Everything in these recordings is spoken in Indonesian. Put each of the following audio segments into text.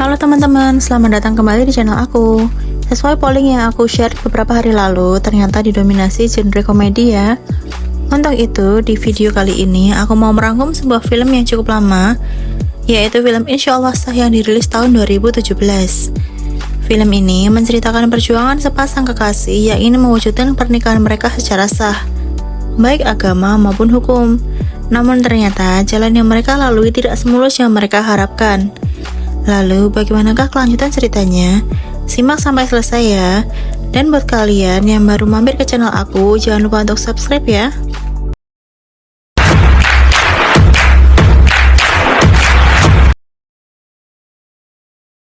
Halo teman-teman, selamat datang kembali di channel aku. Sesuai polling yang aku share beberapa hari lalu, ternyata didominasi genre komedi ya. Untuk itu, di video kali ini aku mau merangkum sebuah film yang cukup lama, yaitu film Insyaallah Sah yang dirilis tahun 2017. Film ini menceritakan perjuangan sepasang kekasih yang ingin mewujudkan pernikahan mereka secara sah, baik agama maupun hukum. Namun ternyata jalan yang mereka lalui tidak semulus yang mereka harapkan. Lalu bagaimanakah kelanjutan ceritanya? Simak sampai selesai ya. Dan buat kalian yang baru mampir ke channel aku, jangan lupa untuk subscribe ya.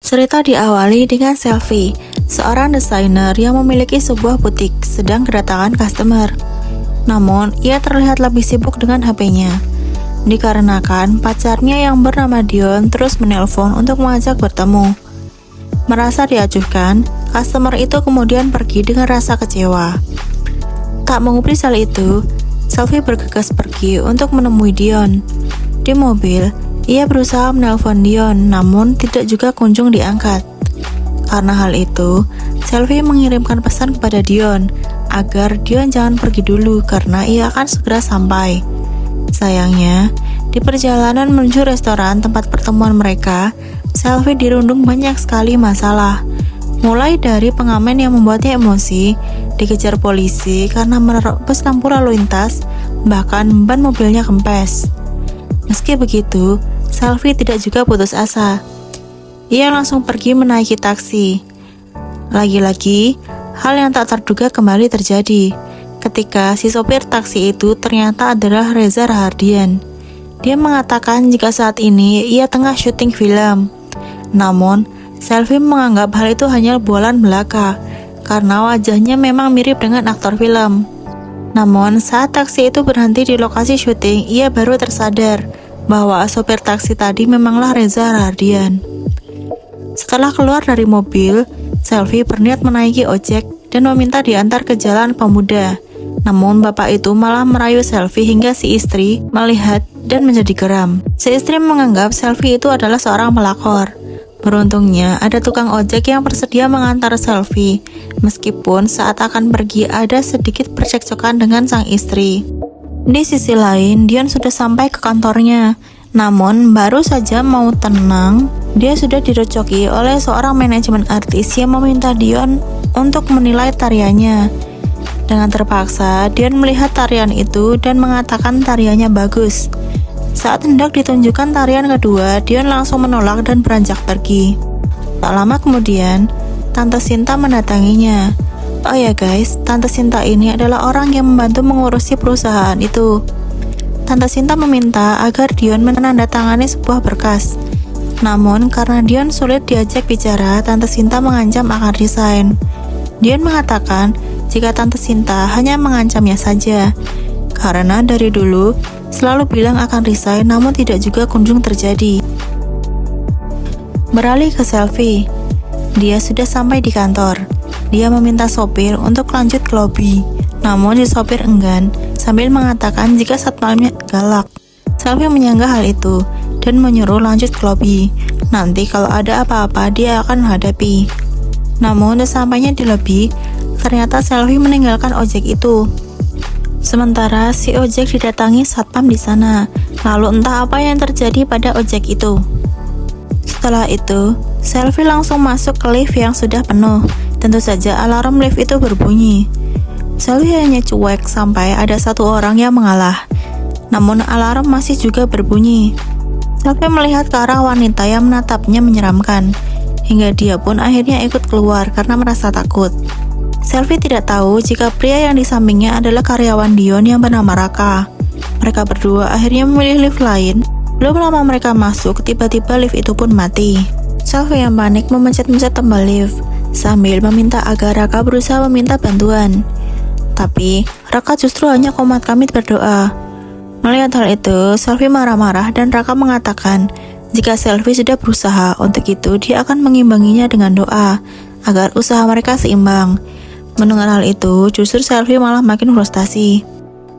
Cerita diawali dengan Selfie, seorang desainer yang memiliki sebuah butik sedang kedatangan customer. Namun, ia terlihat lebih sibuk dengan HP-nya. Dikarenakan pacarnya yang bernama Dion terus menelpon untuk mengajak bertemu. Merasa diacuhkan, customer itu kemudian pergi dengan rasa kecewa. Tak mengubris hal itu, Selfie bergegas pergi untuk menemui Dion. Di mobil, ia berusaha menelpon Dion, namun tidak juga kunjung diangkat. Karena hal itu, Selfie mengirimkan pesan kepada Dion agar Dion jangan pergi dulu karena ia akan segera sampai. Sayangnya, di perjalanan menuju restoran tempat pertemuan mereka, Selfie dirundung banyak sekali masalah. Mulai dari pengamen yang membuatnya emosi, dikejar polisi karena menerobos lampu lalu lintas, bahkan ban mobilnya kempes. Meski begitu, Selfie tidak juga putus asa. Ia langsung pergi menaiki taksi. Lagi-lagi, hal yang tak terduga kembali terjadi ketika si sopir taksi itu ternyata adalah Reza Rahardian. Dia mengatakan jika saat ini ia tengah syuting film. Namun, Selfie menganggap hal itu hanya bualan belaka karena wajahnya memang mirip dengan aktor film. Namun, saat taksi itu berhenti di lokasi syuting, ia baru tersadar bahwa sopir taksi tadi memanglah Reza Rahardian. Setelah keluar dari mobil, Selfie berniat menaiki ojek dan meminta diantar ke Jalan Pemuda. Namun bapak itu malah merayu Selfie hingga si istri melihat dan menjadi geram. Si istri menganggap Selfie itu adalah seorang pelakor. Beruntungnya ada tukang ojek yang bersedia mengantar Selfie, meskipun saat akan pergi ada sedikit percekcokan dengan sang istri. Di sisi lain, Dion sudah sampai ke kantornya. Namun baru saja mau tenang, dia sudah direcoki oleh seorang manajemen artis yang meminta Dion untuk menilai tariannya. Dengan terpaksa, Dion melihat tarian itu dan mengatakan tariannya bagus. Saat hendak ditunjukkan tarian kedua, Dion langsung menolak dan beranjak pergi. Tak lama kemudian, Tante Sinta mendatanginya. Oh ya guys, Tante Sinta ini adalah orang yang membantu mengurusi perusahaan itu. Tante Sinta meminta agar Dion menandatangani sebuah berkas. Namun, karena Dion sulit diajak bicara, Tante Sinta mengancam akan resign. Dion mengatakan jika Tante Sinta hanya mengancamnya saja, karena dari dulu selalu bilang akan resign namun tidak juga kunjung terjadi. Beralih ke Selfie, dia sudah sampai di kantor. Dia meminta sopir untuk lanjut ke lobi, namun si sopir enggan sambil mengatakan jika satpamnya galak. Selfie menyanggah hal itu dan menyuruh lanjut ke lobi. Nanti kalau ada apa-apa dia akan menghadapi. Namun sesampainya di lobi, ternyata Selfie meninggalkan ojek itu. Sementara si ojek didatangi satpam di sana. Lalu entah apa yang terjadi pada ojek itu. Setelah itu, Selfie langsung masuk ke lift yang sudah penuh. Tentu saja alarm lift itu berbunyi. Selfie hanya cuek sampai ada satu orang yang mengalah. Namun alarm masih juga berbunyi. Selfie melihat ke arah wanita yang menatapnya menyeramkan. Hingga dia pun akhirnya ikut keluar karena merasa takut. Selfie tidak tahu jika pria yang di sampingnya adalah karyawan Dion yang bernama Raka. Mereka berdua akhirnya memilih lift lain. Belum lama mereka masuk, tiba-tiba lift itu pun mati. Selfie yang panik memencet-mencet tombol lift sambil meminta agar Raka berusaha meminta bantuan. Tapi Raka justru hanya komat kamit berdoa. Melihat hal itu, Selfie marah-marah dan Raka mengatakan jika Selfie sudah berusaha, untuk itu dia akan mengimbanginya dengan doa agar usaha mereka seimbang. Mendengar hal itu, justru Selfie malah makin frustasi.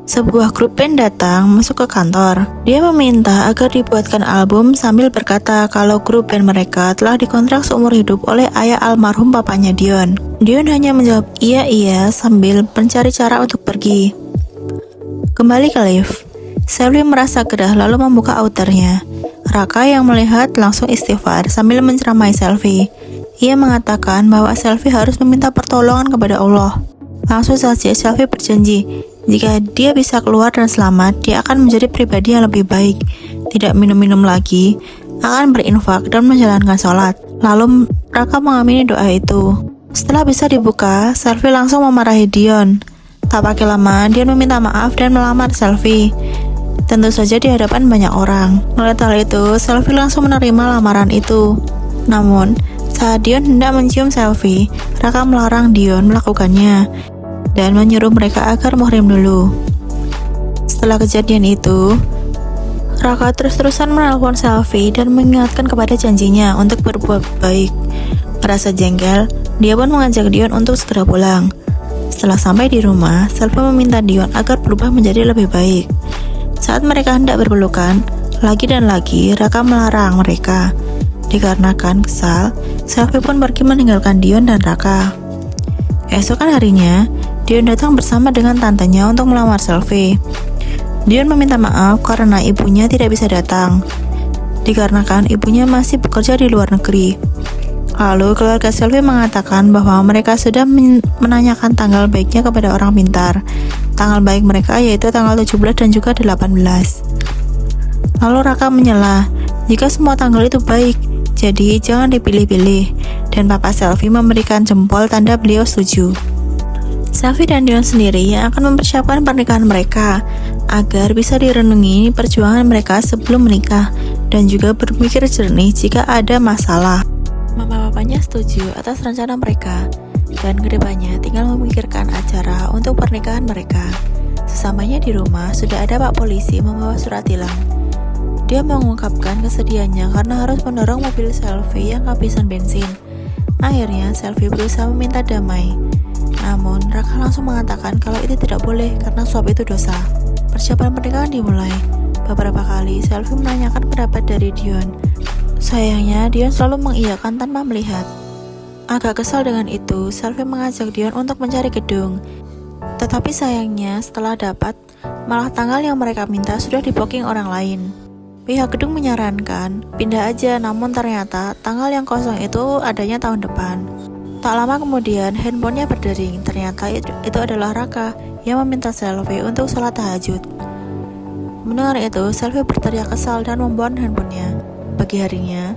Sebuah grup band datang masuk ke kantor. Dia meminta agar dibuatkan album sambil berkata kalau grup band mereka telah dikontrak seumur hidup oleh ayah almarhum papanya Dion. Dion hanya menjawab iya sambil mencari cara untuk pergi. Kembali ke lift. Selvi merasa gerah lalu membuka outernya. Raka yang melihat langsung istighfar sambil menceramai Selvi. Ia mengatakan bahwa Selvi harus meminta pertolongan kepada Allah. Langsung saja Selvi berjanji, jika dia bisa keluar dan selamat, dia akan menjadi pribadi yang lebih baik, tidak minum-minum lagi, akan berinfak dan menjalankan sholat. Lalu Raka mengamini doa itu. Setelah bisa dibuka, Selvi langsung memarahi Dion. Tak pakai lama, Dion meminta maaf dan melamar Selvi. Tentu saja di hadapan banyak orang. Melihat hal itu, Selvi langsung menerima lamaran itu. Namun, saat Dion hendak mencium Selvi, Raka melarang Dion melakukannya dan menyuruh mereka agar muhrim dulu. Setelah kejadian itu, Raka terus-terusan menelpon Selvi dan mengingatkan kepada janjinya untuk berbuat baik. Merasa jengkel, dia pun mengajak Dion untuk segera pulang. Setelah sampai di rumah, Selvi meminta Dion agar berubah menjadi lebih baik. Saat mereka hendak berpelukan, lagi dan lagi Raka melarang mereka. Dikarenakan kesal, Selvi pun pergi meninggalkan Dion dan Raka. Esokan harinya, Dion datang bersama dengan tantenya untuk melamar Selvi. Dion meminta maaf karena ibunya tidak bisa datang, dikarenakan ibunya masih bekerja di luar negeri. Lalu keluarga Selvi mengatakan bahwa mereka sudah menanyakan tanggal baiknya kepada orang pintar. Tanggal baik mereka yaitu tanggal 17 dan juga 18. Lalu Raka menyela, jika semua tanggal itu baik, jadi jangan dipilih-pilih. Dan Papa Selvi memberikan jempol tanda beliau setuju. Selvi dan Dion sendiri yang akan mempersiapkan pernikahan mereka agar bisa direnungi perjuangan mereka sebelum menikah dan juga berpikir jernih jika ada masalah. Mama-papanya setuju atas rencana mereka dan kedepannya tinggal memikirkan acara untuk pernikahan mereka. Sesampainya di rumah, sudah ada Pak Polisi membawa surat tilang. Dia mengungkapkan kesedihannya karena harus mendorong mobil Selvi yang kehabisan bensin. Akhirnya Selvi berusaha meminta damai. Namun, Raka langsung mengatakan kalau itu tidak boleh karena suap itu dosa. Persiapan pernikahan dimulai. Beberapa kali, Selvi menanyakan pendapat dari Dion. Sayangnya, Dion selalu mengiyakan tanpa melihat. Agak kesal dengan itu, Selvi mengajak Dion untuk mencari gedung. Tetapi sayangnya, setelah dapat, malah tanggal yang mereka minta sudah di-booking orang lain. Pihak gedung menyarankan, pindah aja, namun ternyata tanggal yang kosong itu adanya tahun depan. Tak lama kemudian, handphonenya berdering. Ternyata itu adalah Raka yang meminta Selvi untuk sholat tahajud. Mendengar itu, Selvi berteriak kesal dan membuang handphonenya. Pagi harinya,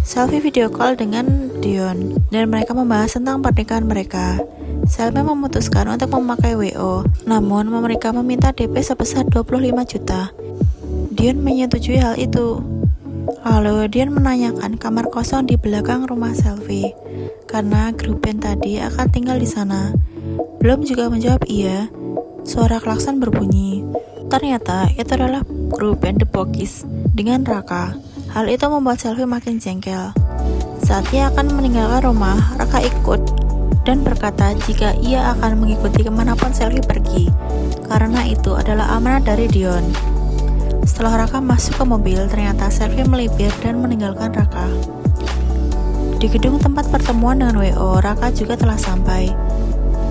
Selvi video call dengan Dion dan mereka membahas tentang pernikahan mereka. Selvi memutuskan untuk memakai WO, namun mereka meminta DP sebesar 25 juta. Dion menyetujui hal itu. Lalu Dion menanyakan kamar kosong di belakang rumah Selvi karena grup band tadi akan tinggal di sana. Belum juga menjawab iya, suara klakson berbunyi. Ternyata itu adalah grup band The Bokis dengan Raka. Hal itu membuat Selvi makin jengkel. Saat ia akan meninggalkan rumah, Raka ikut dan berkata jika ia akan mengikuti kemanapun Selvi pergi, karena itu adalah amanat dari Dion. Setelah Raka masuk ke mobil, ternyata Selvi melipir dan meninggalkan Raka. Di gedung tempat pertemuan dengan WO, Raka juga telah sampai.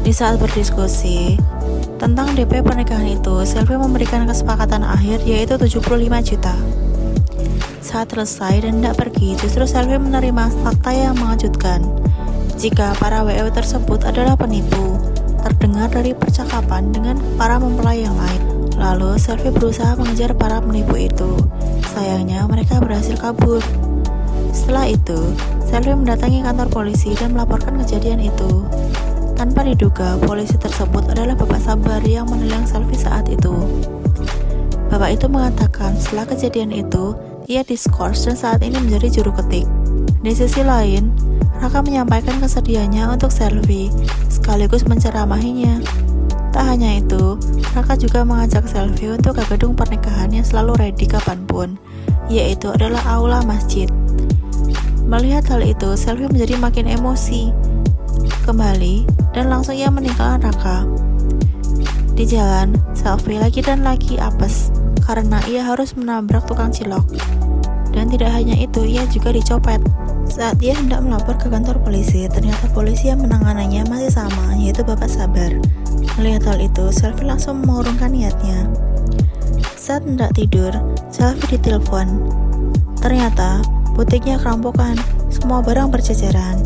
Di saat berdiskusi tentang DP pernikahan itu, Selvi memberikan kesepakatan akhir yaitu 75 juta. Saat selesai dan tidak pergi, justru Selvi menerima fakta yang mengejutkan. Jika para WO tersebut adalah penipu, terdengar dari percakapan dengan para mempelai yang lain. Lalu Selvi berusaha mengejar para penipu itu. Sayangnya mereka berhasil kabur. Setelah itu, Selvi mendatangi kantor polisi dan melaporkan kejadian itu. Tanpa diduga, polisi tersebut adalah Bapak Sabar yang menilang Selvi saat itu. Bapak itu mengatakan setelah kejadian itu, ia diskors dan saat ini menjadi juru ketik. Di sisi lain, Raka menyampaikan kesedihannya untuk Selvi, sekaligus menceramahinya. Tak hanya itu, Raka juga mengajak Selvi untuk ke gedung pernikahan yang selalu ready kapanpun, yaitu adalah aula masjid. Melihat hal itu, Selvi menjadi makin emosi kembali dan langsung ia meninggalkan Raka. Di jalan, Selfie lagi dan lagi apes karena ia harus menabrak tukang cilok. Dan tidak hanya itu, ia juga dicopet. Saat ia hendak melapor ke kantor polisi, ternyata polisi yang menanganinya masih sama, yaitu Bapak Sabar. Melihat hal itu, Selfie langsung mengurungkan niatnya. Saat hendak tidur, Selfie ditelepon. Ternyata, butiknya kerampokan, semua barang berceceran.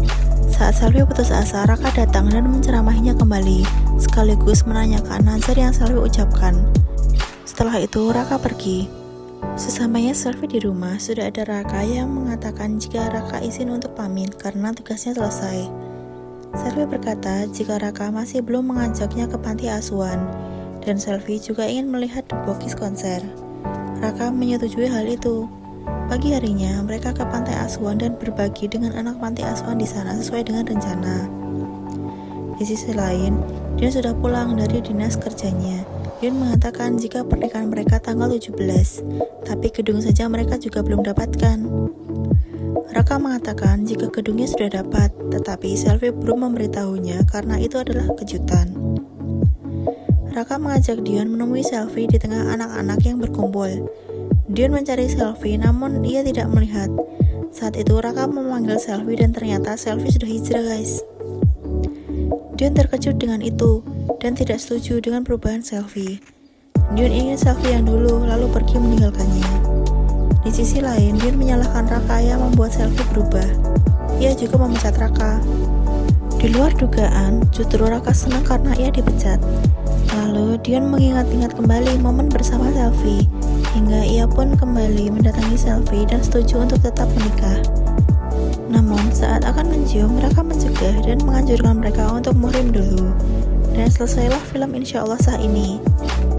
Saat Selfie putus asa, Raka datang dan menceramahinya kembali, sekaligus menanyakan nazar yang Selfie ucapkan. Setelah itu, Raka pergi. Sesamanya Selfie di rumah, sudah ada Raka yang mengatakan jika Raka izin untuk pamit karena tugasnya selesai. Selfie berkata jika Raka masih belum mengajaknya ke panti asuhan, dan Selfie juga ingin melihat The Bokis konser. Raka menyetujui hal itu. Pagi harinya, mereka ke pantai asuhan dan berbagi dengan anak panti asuhan di sana sesuai dengan rencana. Di sisi lain, Dion sudah pulang dari dinas kerjanya. Dion mengatakan jika pernikahan mereka tanggal 17, tapi gedung saja mereka juga belum dapatkan. Raka mengatakan jika gedungnya sudah dapat, tetapi Selfie belum memberitahunya karena itu adalah kejutan. Raka mengajak Dion menemui Selfie di tengah anak-anak yang berkumpul. Dion mencari Selfie namun ia tidak melihat. Saat itu Raka memanggil Selfie dan ternyata Selfie sudah hijrah, guys. Dion terkejut dengan itu dan tidak setuju dengan perubahan Selfie. Dion ingin Selfie yang dulu lalu pergi meninggalkannya. Di sisi lain, Dion menyalahkan Raka yang membuat Selfie berubah. Ia juga memecat Raka. Di luar dugaan, justru Raka senang karena ia dipecat. Lalu Dion mengingat-ingat kembali momen bersama Selfie, hingga ia pun kembali mendatangi Selfie dan setuju untuk tetap menikah. Namun saat akan mencium, Raka mencegah dan menganjurkan mereka untuk muhrim dulu. Dan selesailah film Insya Allah Sah ini.